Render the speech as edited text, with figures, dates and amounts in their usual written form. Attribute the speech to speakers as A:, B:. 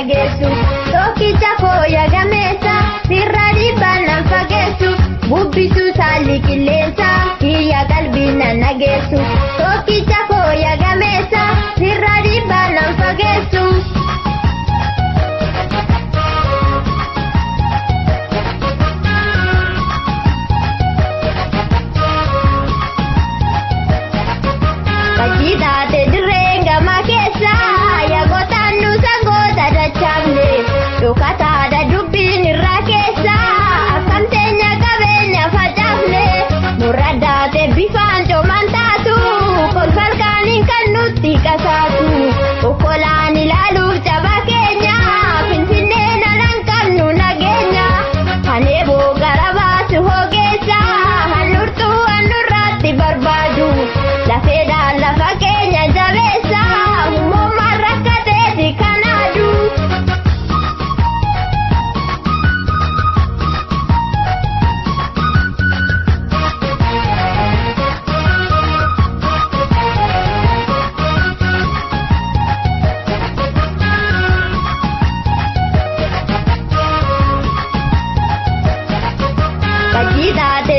A: nageessu tokkicha kooya gameessa sirra dhibbaan fageessu bubbisu saalli qilleensa kiyya qalbiin nageessu tokkicha kooya gameessa sirra dhibbaan fageessu. Kajitate direnga makesa ya gotannu sangota dachamne dokata da dubbin rakesa kamtenya kabenya fatafne muradate bifanto mantatu kon falkanin kannutti kasatu okolani lalu tabakenya finfinne nanan kannu nagenya hanebo garabasu hogesa hanurtu anurratti barbadu la feda la fakenya jabesa mumma rakate di kanadu. Kajitate